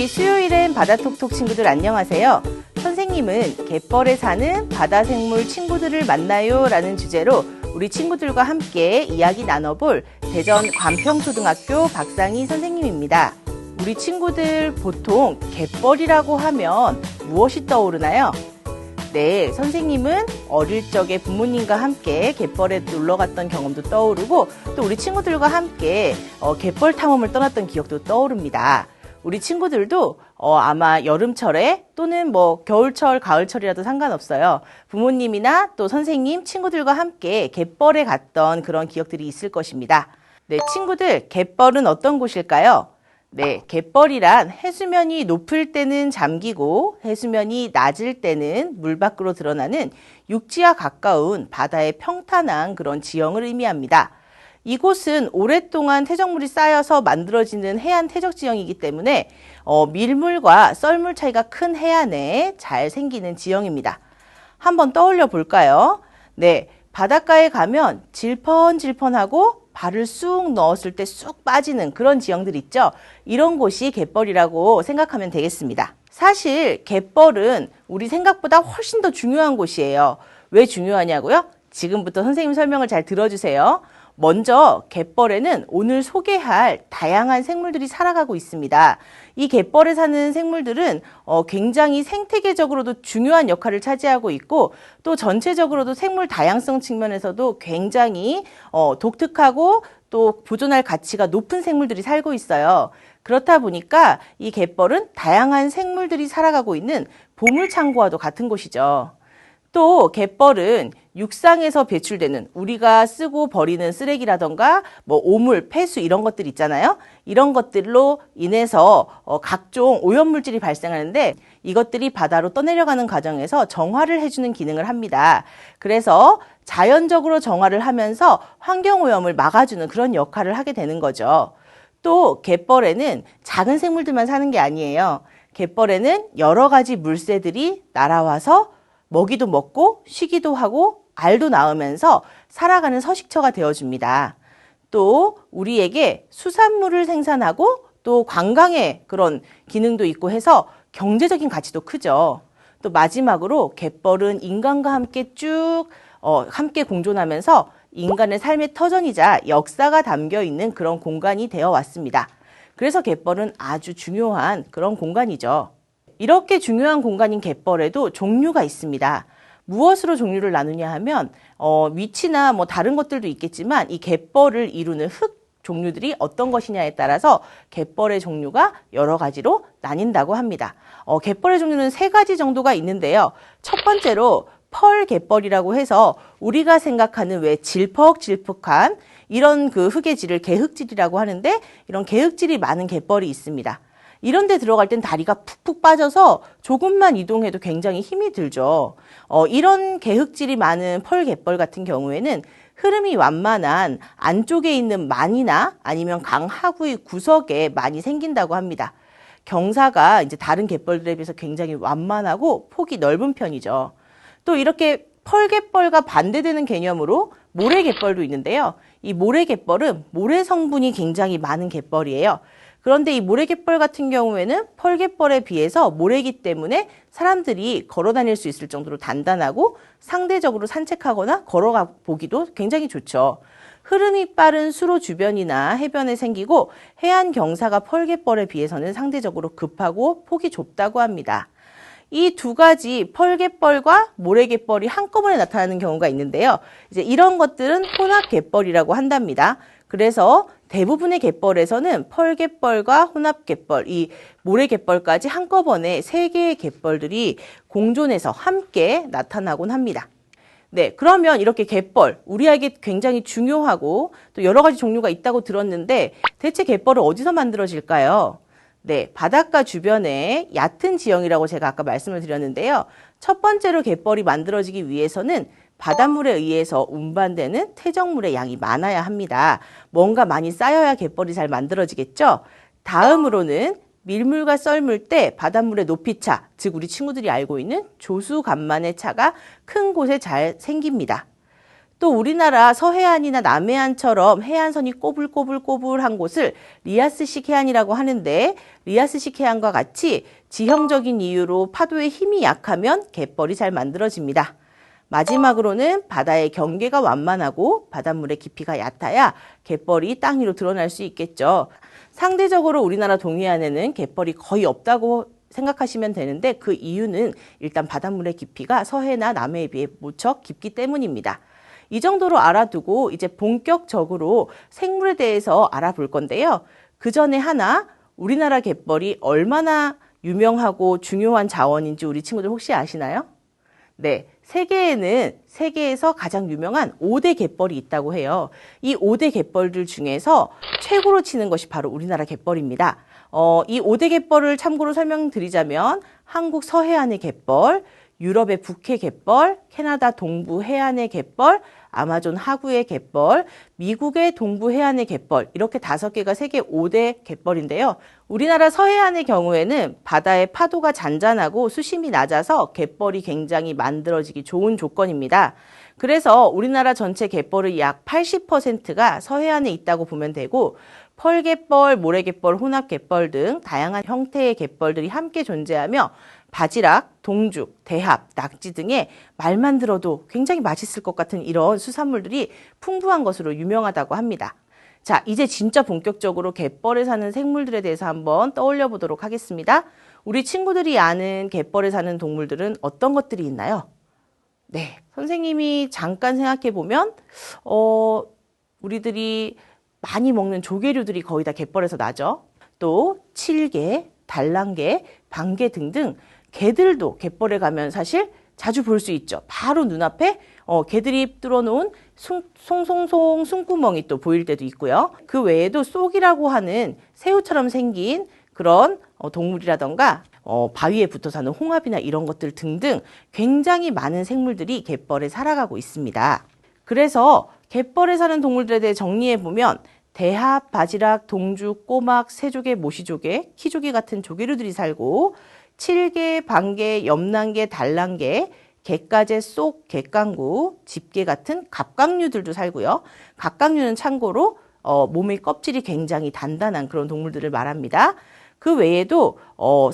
우리 수요일엔 바다톡톡 친구들 안녕하세요. 선생님은 갯벌에 사는 바다생물 친구들을 만나요 라는 주제로 우리 친구들과 함께 이야기 나눠볼 대전 관평초등학교 박상희 선생님입니다. 우리 친구들 보통 갯벌이라고 하면 무엇이 떠오르나요? 네, 선생님은 어릴 적에 부모님과 함께 갯벌에 놀러 갔던 경험도 떠오르고 또 우리 친구들과 함께 갯벌 탐험을 떠났던 기억도 떠오릅니다. 우리 친구들도 아마 여름철에 또는 겨울철, 가을철이라도 상관없어요. 부모님이나 또 선생님, 친구들과 함께 갯벌에 갔던 그런 기억들이 있을 것입니다. 네, 친구들, 갯벌은 어떤 곳일까요? 네, 갯벌이란 해수면이 높을 때는 잠기고 해수면이 낮을 때는 물 밖으로 드러나는 육지와 가까운 바다의 평탄한 그런 지형을 의미합니다. 이곳은 오랫동안 퇴적물이 쌓여서 만들어지는 해안 퇴적 지형이기 때문에 밀물과 썰물 차이가 큰 해안에 잘 생기는 지형입니다. 한번 떠올려 볼까요? 네, 바닷가에 가면 질펀질펀하고 발을 쑥 넣었을 때 쑥 빠지는 그런 지형들 있죠? 이런 곳이 갯벌이라고 생각하면 되겠습니다. 사실 갯벌은 우리 생각보다 훨씬 더 중요한 곳이에요. 왜 중요하냐고요? 지금부터 선생님 설명을 잘 들어주세요. 먼저 갯벌에는 오늘 소개할 다양한 생물들이 살아가고 있습니다. 이 갯벌에 사는 생물들은 굉장히 생태계적으로도 중요한 역할을 차지하고 있고 또 전체적으로도 생물 다양성 측면에서도 굉장히 독특하고 또 보존할 가치가 높은 생물들이 살고 있어요. 그렇다 보니까 이 갯벌은 다양한 생물들이 살아가고 있는 보물창고와도 같은 곳이죠. 또 갯벌은 육상에서 배출되는 우리가 쓰고 버리는 쓰레기라던가 오물, 폐수 이런 것들 있잖아요. 이런 것들로 인해서 각종 오염물질이 발생하는데 이것들이 바다로 떠내려가는 과정에서 정화를 해주는 기능을 합니다. 그래서 자연적으로 정화를 하면서 환경오염을 막아주는 그런 역할을 하게 되는 거죠. 또 갯벌에는 작은 생물들만 사는 게 아니에요. 갯벌에는 여러 가지 물새들이 날아와서 먹이도 먹고 쉬기도 하고 알도 낳으면서 살아가는 서식처가 되어줍니다. 또 우리에게 수산물을 생산하고 또 관광의 그런 기능도 있고 해서 경제적인 가치도 크죠. 또 마지막으로 갯벌은 인간과 함께 쭉 함께 공존하면서 인간의 삶의 터전이자 역사가 담겨 있는 그런 공간이 되어 왔습니다. 그래서 갯벌은 아주 중요한 그런 공간이죠. 이렇게 중요한 공간인 갯벌에도 종류가 있습니다. 무엇으로 종류를 나누냐 하면 위치나 다른 것들도 있겠지만 이 갯벌을 이루는 흙 종류들이 어떤 것이냐에 따라서 갯벌의 종류가 여러 가지로 나뉜다고 합니다. 갯벌의 종류는 3가지 정도가 있는데요. 첫 번째로 펄 갯벌이라고 해서 우리가 생각하는 왜 질퍽질퍽한 이런 그 흙의 질을 개흙질이라고 하는데 이런 개흙질이 많은 갯벌이 있습니다. 이런 데 들어갈 땐 다리가 푹푹 빠져서 조금만 이동해도 굉장히 힘이 들죠. 이런 개흙질이 많은 펄 갯벌 같은 경우에는 흐름이 완만한 안쪽에 있는 만이나 아니면 강 하구의 구석에 많이 생긴다고 합니다. 경사가 이제 다른 갯벌들에 비해서 굉장히 완만하고 폭이 넓은 편이죠. 또 이렇게 펄 갯벌과 반대되는 개념으로 모래 갯벌도 있는데요. 이 모래 갯벌은 모래 성분이 굉장히 많은 갯벌이에요. 그런데 이 모래갯벌 같은 경우에는 펄갯벌에 비해서 모래이기 때문에 사람들이 걸어 다닐 수 있을 정도로 단단하고 상대적으로 산책하거나 걸어가 보기도 굉장히 좋죠. 흐름이 빠른 수로 주변이나 해변에 생기고 해안 경사가 펄갯벌에 비해서는 상대적으로 급하고 폭이 좁다고 합니다. 이 2가지 펄갯벌과 모래갯벌이 한꺼번에 나타나는 경우가 있는데요. 이제 이런 것들은 혼합갯벌이라고 한답니다. 그래서 대부분의 갯벌에서는 펄갯벌과 혼합갯벌, 이 모래갯벌까지 한꺼번에 3개의 갯벌들이 공존해서 함께 나타나곤 합니다. 네, 그러면 이렇게 갯벌, 우리에게 굉장히 중요하고 또 여러 가지 종류가 있다고 들었는데 대체 갯벌은 어디서 만들어질까요? 네, 바닷가 주변에 얕은 지형이라고 제가 아까 말씀을 드렸는데요. 첫 번째로 갯벌이 만들어지기 위해서는 바닷물에 의해서 운반되는 퇴적물의 양이 많아야 합니다. 뭔가 많이 쌓여야 갯벌이 잘 만들어지겠죠? 다음으로는 밀물과 썰물 때 바닷물의 높이차, 즉 우리 친구들이 알고 있는 조수간만의 차가 큰 곳에 잘 생깁니다. 또 우리나라 서해안이나 남해안처럼 해안선이 꼬불꼬불꼬불한 곳을 리아스식 해안이라고 하는데, 리아스식 해안과 같이 지형적인 이유로 파도의 힘이 약하면 갯벌이 잘 만들어집니다. 마지막으로는 바다의 경계가 완만하고 바닷물의 깊이가 얕아야 갯벌이 땅 위로 드러날 수 있겠죠. 상대적으로 우리나라 동해안에는 갯벌이 거의 없다고 생각하시면 되는데, 그 이유는 일단 바닷물의 깊이가 서해나 남해에 비해 무척 깊기 때문입니다. 이 정도로 알아두고 이제 본격적으로 생물에 대해서 알아볼 건데요. 그 전에 하나, 우리나라 갯벌이 얼마나 유명하고 중요한 자원인지 우리 친구들 혹시 아시나요? 네, 세계에서 가장 유명한 5대 갯벌이 있다고 해요. 이 5대 갯벌들 중에서 최고로 치는 것이 바로 우리나라 갯벌입니다. 이 5대 갯벌을 참고로 설명드리자면 한국 서해안의 갯벌, 유럽의 북해 갯벌, 캐나다 동부 해안의 갯벌, 아마존 하구의 갯벌, 미국의 동부 해안의 갯벌, 이렇게 5개가 세계 5대 갯벌인데요. 우리나라 서해안의 경우에는 바다의 파도가 잔잔하고 수심이 낮아서 갯벌이 굉장히 만들어지기 좋은 조건입니다. 그래서 우리나라 전체 갯벌의 약 80%가 서해안에 있다고 보면 되고, 펄갯벌, 모래갯벌, 혼합갯벌 등 다양한 형태의 갯벌들이 함께 존재하며 바지락, 동죽, 대합, 낙지 등의 말만 들어도 굉장히 맛있을 것 같은 이런 수산물들이 풍부한 것으로 유명하다고 합니다. 자, 이제 진짜 본격적으로 갯벌에 사는 생물들에 대해서 한번 떠올려 보도록 하겠습니다. 우리 친구들이 아는 갯벌에 사는 동물들은 어떤 것들이 있나요? 네, 선생님이 잠깐 생각해 보면 우리들이 많이 먹는 조개류들이 거의 다 갯벌에서 나죠. 또 칠개, 달랑개, 방개 등등 개들도 갯벌에 가면 사실 자주 볼 수 있죠. 바로 눈앞에 개들이 뚫어놓은 송송송 숨구멍이 또 보일 때도 있고요. 그 외에도 쏙이라고 하는 새우처럼 생긴 그런 동물이라던가 바위에 붙어 사는 홍합이나 이런 것들 등등 굉장히 많은 생물들이 갯벌에 살아가고 있습니다. 그래서 갯벌에 사는 동물들에 대해 정리해보면 대합, 바지락, 동죽, 꼬막, 새조개, 모시조개, 키조개 같은 조개류들이 살고, 칠개, 방개, 염난개, 달랑개, 갯가재, 쏙, 갯강구, 집게 같은 갑각류들도 살고요. 갑각류는 참고로 몸의 껍질이 굉장히 단단한 그런 동물들을 말합니다. 그 외에도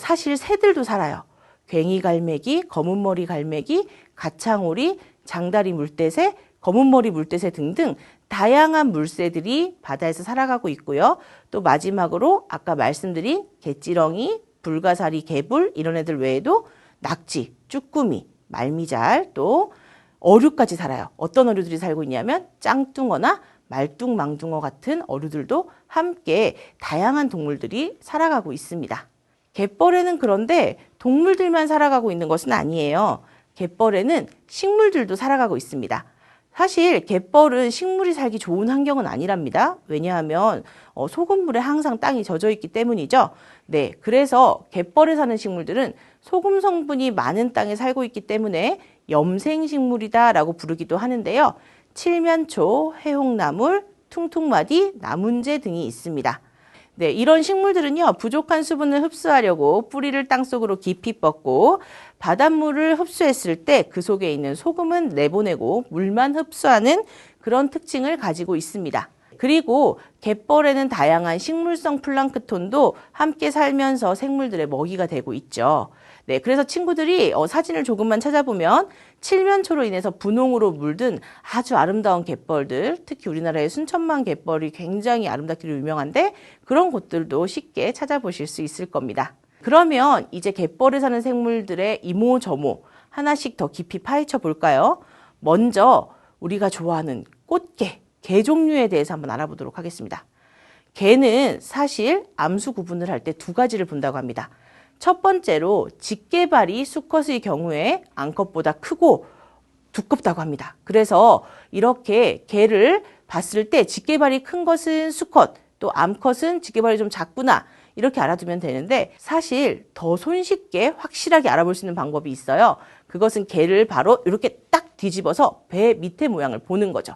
사실 새들도 살아요. 괭이갈매기, 검은머리 갈매기, 가창오리, 장다리 물대새, 검은머리 물대새 등등 다양한 물새들이 바다에서 살아가고 있고요. 또 마지막으로 아까 말씀드린 갯지렁이, 불가사리, 개불 이런 애들 외에도 낙지, 쭈꾸미, 말미잘, 또 어류까지 살아요. 어떤 어류들이 살고 있냐면 짱뚱어나 말뚱망둥어 같은 어류들도 함께 다양한 동물들이 살아가고 있습니다. 갯벌에는 그런데 동물들만 살아가고 있는 것은 아니에요. 갯벌에는 식물들도 살아가고 있습니다. 사실 갯벌은 식물이 살기 좋은 환경은 아니랍니다. 왜냐하면 소금물에 항상 땅이 젖어 있기 때문이죠. 네, 그래서 갯벌에 사는 식물들은 소금 성분이 많은 땅에 살고 있기 때문에 염생식물이다라고 부르기도 하는데요. 칠면초, 해홍나물, 퉁퉁마디, 나문재 등이 있습니다. 네, 이런 식물들은요, 부족한 수분을 흡수하려고 뿌리를 땅속으로 깊이 뻗고 바닷물을 흡수했을 때 그 속에 있는 소금은 내보내고 물만 흡수하는 그런 특징을 가지고 있습니다. 그리고 갯벌에는 다양한 식물성 플랑크톤도 함께 살면서 생물들의 먹이가 되고 있죠. 네, 그래서 친구들이 사진을 조금만 찾아보면 칠면초로 인해서 분홍으로 물든 아주 아름다운 갯벌들, 특히 우리나라의 순천만 갯벌이 굉장히 아름답기로 유명한데 그런 곳들도 쉽게 찾아보실 수 있을 겁니다. 그러면 이제 갯벌에 사는 생물들의 이모저모 하나씩 더 깊이 파헤쳐 볼까요? 먼저 우리가 좋아하는 꽃게, 게 종류에 대해서 한번 알아보도록 하겠습니다. 게는 사실 암수 구분을 할 때 2가지를 본다고 합니다. 첫 번째로 직계발이 수컷의 경우에 암컷보다 크고 두껍다고 합니다. 그래서 이렇게 게를 봤을 때 직계발이 큰 것은 수컷, 또 암컷은 직계발이 좀 작구나 이렇게 알아두면 되는데 사실 더 손쉽게 확실하게 알아볼 수 있는 방법이 있어요. 그것은 게를 바로 이렇게 딱 뒤집어서 배 밑에 모양을 보는 거죠.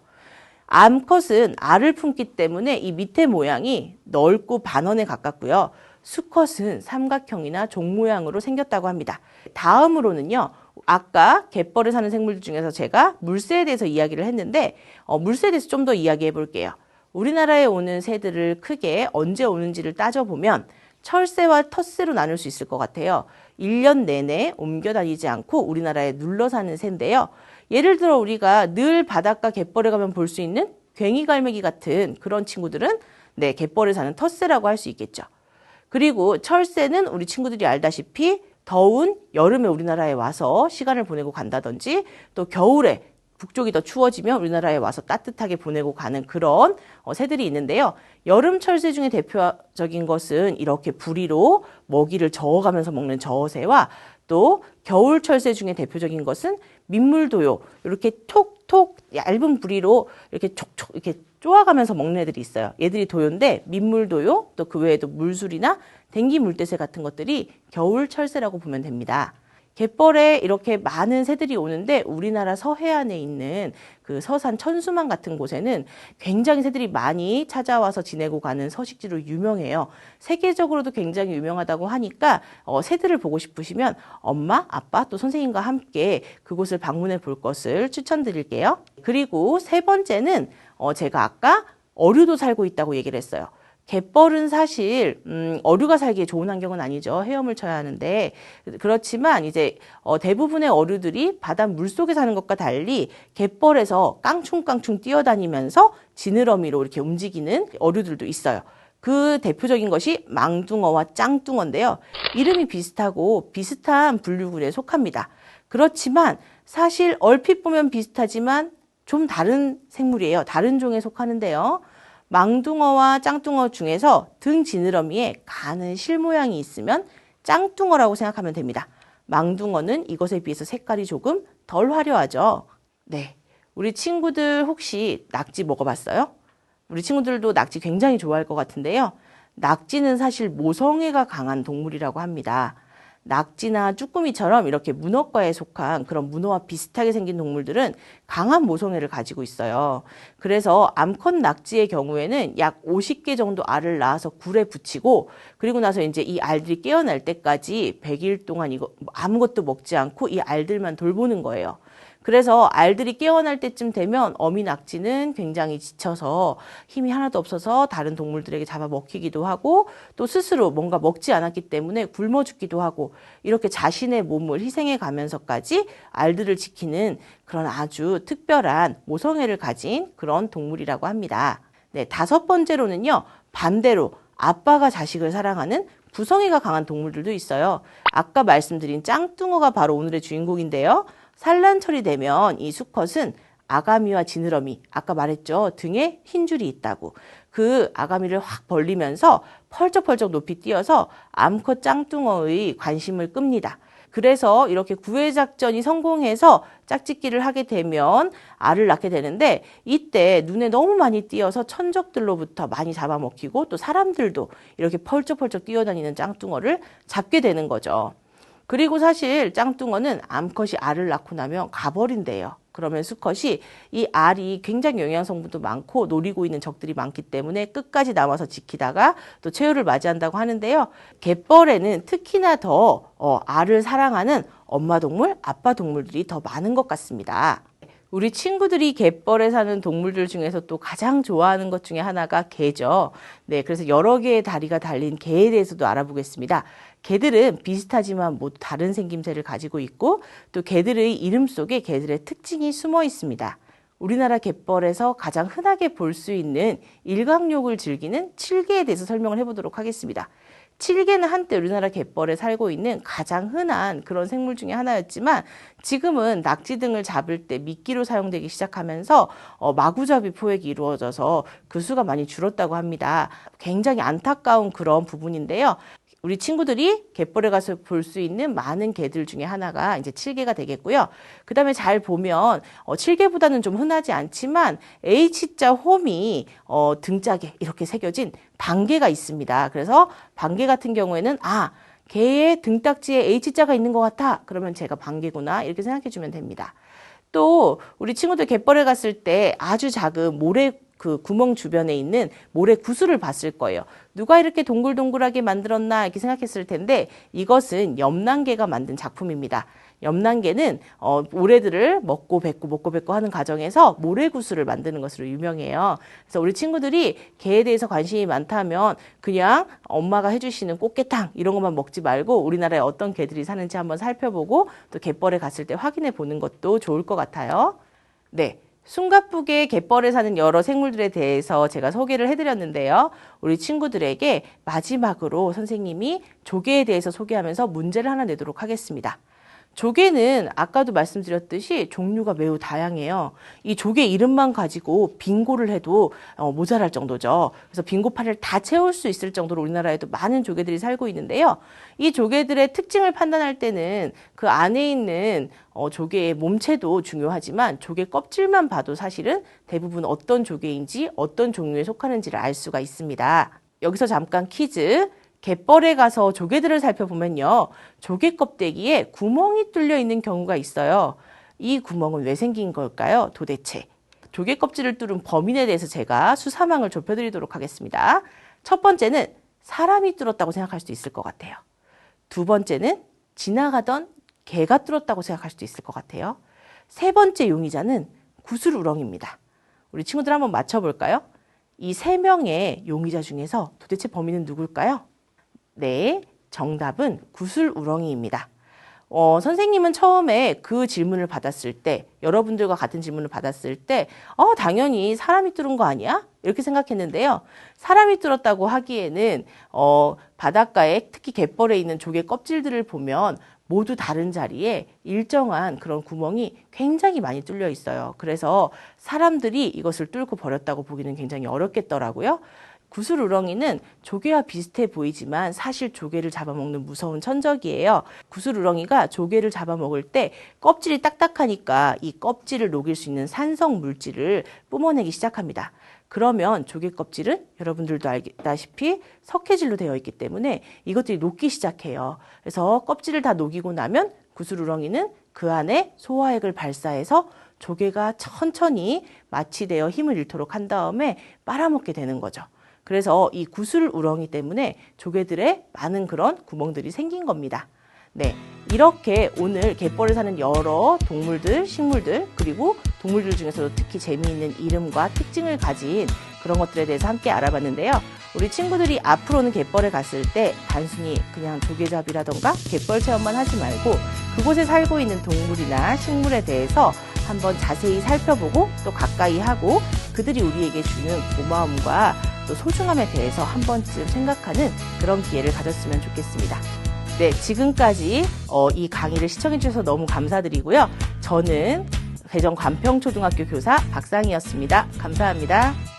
암컷은 알을 품기 때문에 이 밑에 모양이 넓고 반원에 가깝고요. 수컷은 삼각형이나 종 모양으로 생겼다고 합니다. 다음으로는요, 아까 갯벌에 사는 생물들 중에서 제가 물새에 대해서 이야기를 했는데 물새에 대해서 좀 더 이야기해 볼게요. 우리나라에 오는 새들을 크게 언제 오는지를 따져보면 철새와 텃새로 나눌 수 있을 것 같아요. 1년 내내 옮겨 다니지 않고 우리나라에 눌러 사는 새인데요. 예를 들어 우리가 늘 바닷가 갯벌에 가면 볼 수 있는 괭이갈매기 같은 그런 친구들은 네, 갯벌에 사는 텃새라고 할 수 있겠죠. 그리고 철새는 우리 친구들이 알다시피 더운 여름에 우리나라에 와서 시간을 보내고 간다든지 또 겨울에 북쪽이 더 추워지면 우리나라에 와서 따뜻하게 보내고 가는 그런 새들이 있는데요. 여름 철새 중에 대표적인 것은 이렇게 부리로 먹이를 저어가면서 먹는 저어새와 또 겨울 철새 중에 대표적인 것은 민물도요. 이렇게 톡톡 얇은 부리로 이렇게 촉촉 이렇게 쪼아가면서 먹는 애들이 있어요. 얘들이 도요인데 민물도요. 또 그 외에도 물술이나 댕기 물대새 같은 것들이 겨울 철새라고 보면 됩니다. 갯벌에 이렇게 많은 새들이 오는데 우리나라 서해안에 있는 그 서산 천수만 같은 곳에는 굉장히 새들이 많이 찾아와서 지내고 가는 서식지로 유명해요. 세계적으로도 굉장히 유명하다고 하니까 새들을 보고 싶으시면 엄마, 아빠 또 선생님과 함께 그곳을 방문해 볼 것을 추천드릴게요. 그리고 세 번째는 제가 아까 어류도 살고 있다고 얘기를 했어요. 갯벌은 사실 어류가 살기에 좋은 환경은 아니죠. 헤엄을 쳐야 하는데 그렇지만 이제 대부분의 어류들이 바다 물속에 사는 것과 달리 갯벌에서 깡충깡충 뛰어다니면서 지느러미로 이렇게 움직이는 어류들도 있어요. 그 대표적인 것이 망둥어와 짱뚱어인데요. 이름이 비슷하고 비슷한 분류군에 속합니다. 그렇지만 사실 얼핏 보면 비슷하지만 좀 다른 생물이에요. 다른 종에 속하는데요. 망둥어와 짱뚱어 중에서 등 지느러미에 가는 실 모양이 있으면 짱뚱어라고 생각하면 됩니다. 망둥어는 이것에 비해서 색깔이 조금 덜 화려하죠. 네, 우리 친구들 혹시 낙지 먹어봤어요? 우리 친구들도 낙지 굉장히 좋아할 것 같은데요. 낙지는 사실 모성애가 강한 동물이라고 합니다. 낙지나 쭈꾸미처럼 이렇게 문어과에 속한 그런 문어와 비슷하게 생긴 동물들은 강한 모성애를 가지고 있어요. 그래서 암컷 낙지의 경우에는 약 50개 정도 알을 낳아서 굴에 붙이고 그리고 나서 이제 이 알들이 깨어날 때까지 100일 동안 이거 아무것도 먹지 않고 이 알들만 돌보는 거예요. 그래서 알들이 깨어날 때쯤 되면 어미 낙지는 굉장히 지쳐서 힘이 하나도 없어서 다른 동물들에게 잡아먹히기도 하고 또 스스로 뭔가 먹지 않았기 때문에 굶어 죽기도 하고 이렇게 자신의 몸을 희생해 가면서까지 알들을 지키는 그런 아주 특별한 모성애를 가진 그런 동물이라고 합니다. 네, 다섯 번째로는요. 반대로 아빠가 자식을 사랑하는 부성애가 강한 동물들도 있어요. 아까 말씀드린 짱뚱어가 바로 오늘의 주인공인데요. 산란철이 되면 이 수컷은 아가미와 지느러미, 아까 말했죠. 등에 흰 줄이 있다고. 그 아가미를 확 벌리면서 펄쩍펄쩍 높이 뛰어서 암컷 짱뚱어의 관심을 끕니다. 그래서 이렇게 구애작전이 성공해서 짝짓기를 하게 되면 알을 낳게 되는데 이때 눈에 너무 많이 띄어서 천적들로부터 많이 잡아먹히고 또 사람들도 이렇게 펄쩍펄쩍 뛰어다니는 짱뚱어를 잡게 되는 거죠. 그리고 사실 짱뚱어는 암컷이 알을 낳고 나면 가버린대요. 그러면 수컷이 이 알이 굉장히 영양성분도 많고 노리고 있는 적들이 많기 때문에 끝까지 남아서 지키다가 또 최후를 맞이한다고 하는데요. 갯벌에는 특히나 더 알을 사랑하는 엄마 동물, 아빠 동물들이 더 많은 것 같습니다. 우리 친구들이 갯벌에 사는 동물들 중에서 또 가장 좋아하는 것 중에 하나가 개죠. 네, 그래서 여러 개의 다리가 달린 개에 대해서도 알아보겠습니다. 개들은 비슷하지만 모두 다른 생김새를 가지고 있고 또 개들의 이름 속에 개들의 특징이 숨어 있습니다. 우리나라 갯벌에서 가장 흔하게 볼 수 있는 일광욕을 즐기는 칠개에 대해서 설명을 해보도록 하겠습니다. 칠개는 한때 우리나라 갯벌에 살고 있는 가장 흔한 그런 생물 중에 하나였지만 지금은 낙지 등을 잡을 때 미끼로 사용되기 시작하면서 마구잡이 포획이 이루어져서 그 수가 많이 줄었다고 합니다. 굉장히 안타까운 그런 부분인데요. 우리 친구들이 갯벌에 가서 볼 수 있는 많은 개들 중에 하나가 이제 칠개가 되겠고요. 그 다음에 잘 보면 칠개보다는 좀 흔하지 않지만 H자 홈이 등짝에 이렇게 새겨진 반개가 있습니다. 그래서 반개 같은 경우에는 개의 등딱지에 H자가 있는 것 같아. 그러면 제가 반개구나 이렇게 생각해 주면 됩니다. 또 우리 친구들 갯벌에 갔을 때 아주 작은 모래 그 구멍 주변에 있는 모래 구슬을 봤을 거예요. 누가 이렇게 동글동글하게 만들었나 이렇게 생각했을 텐데 이것은 염난개가 만든 작품입니다. 염난개는 모래들을 먹고 뱉고 하는 과정에서 모래구슬을 만드는 것으로 유명해요. 그래서 우리 친구들이 개에 대해서 관심이 많다면 그냥 엄마가 해주시는 꽃게탕 이런 것만 먹지 말고 우리나라에 어떤 개들이 사는지 한번 살펴보고 또 갯벌에 갔을 때 확인해 보는 것도 좋을 것 같아요. 네. 숨가쁘게 갯벌에 사는 여러 생물들에 대해서 제가 소개를 해드렸는데요. 우리 친구들에게 마지막으로 선생님이 조개에 대해서 소개하면서 문제를 하나 내도록 하겠습니다. 조개는 아까도 말씀드렸듯이 종류가 매우 다양해요. 이 조개 이름만 가지고 빙고를 해도 모자랄 정도죠. 그래서 빙고판을 다 채울 수 있을 정도로 우리나라에도 많은 조개들이 살고 있는데요. 이 조개들의 특징을 판단할 때는 그 안에 있는 조개의 몸체도 중요하지만 조개 껍질만 봐도 사실은 대부분 어떤 조개인지 어떤 종류에 속하는지를 알 수가 있습니다. 여기서 잠깐 퀴즈. 갯벌에 가서 조개들을 살펴보면요. 조개 껍데기에 구멍이 뚫려 있는 경우가 있어요. 이 구멍은 왜 생긴 걸까요? 도대체. 조개 껍질을 뚫은 범인에 대해서 제가 수사망을 좁혀드리도록 하겠습니다. 첫 번째는 사람이 뚫었다고 생각할 수도 있을 것 같아요. 두 번째는 지나가던 개가 뚫었다고 생각할 수도 있을 것 같아요. 세 번째 용의자는 구슬우렁입니다. 우리 친구들 한번 맞춰볼까요? 이 세 명의 용의자 중에서 도대체 범인은 누굴까요? 네, 정답은 구슬우렁이입니다. 선생님은 처음에 그 질문을 받았을 때, 여러분들과 같은 질문을 받았을 때, 당연히 사람이 뚫은 거 아니야? 이렇게 생각했는데요. 사람이 뚫었다고 하기에는, 바닷가에 특히 갯벌에 있는 조개 껍질들을 보면 모두 다른 자리에 일정한 그런 구멍이 굉장히 많이 뚫려 있어요. 그래서 사람들이 이것을 뚫고 버렸다고 보기는 굉장히 어렵겠더라고요. 구슬우렁이는 조개와 비슷해 보이지만 사실 조개를 잡아먹는 무서운 천적이에요. 구슬우렁이가 조개를 잡아먹을 때 껍질이 딱딱하니까 이 껍질을 녹일 수 있는 산성 물질을 뿜어내기 시작합니다. 그러면 조개 껍질은 여러분들도 알다시피 석회질로 되어 있기 때문에 이것들이 녹기 시작해요. 그래서 껍질을 다 녹이고 나면 구슬우렁이는 그 안에 소화액을 발사해서 조개가 천천히 마취되어 힘을 잃도록 한 다음에 빨아먹게 되는 거죠. 그래서 이 구슬우렁이 때문에 조개들의 많은 그런 구멍들이 생긴 겁니다. 네, 이렇게 오늘 갯벌에 사는 여러 동물들, 식물들, 그리고 동물들 중에서도 특히 재미있는 이름과 특징을 가진 그런 것들에 대해서 함께 알아봤는데요. 우리 친구들이 앞으로는 갯벌에 갔을 때 단순히 그냥 조개잡이라던가 갯벌 체험만 하지 말고 그곳에 살고 있는 동물이나 식물에 대해서 한번 자세히 살펴보고 또 가까이 하고 그들이 우리에게 주는 고마움과 또 소중함에 대해서 한 번쯤 생각하는 그런 기회를 가졌으면 좋겠습니다. 네, 지금까지 이 강의를 시청해 주셔서 너무 감사드리고요. 저는 대전 관평초등학교 교사 박상희였습니다. 감사합니다.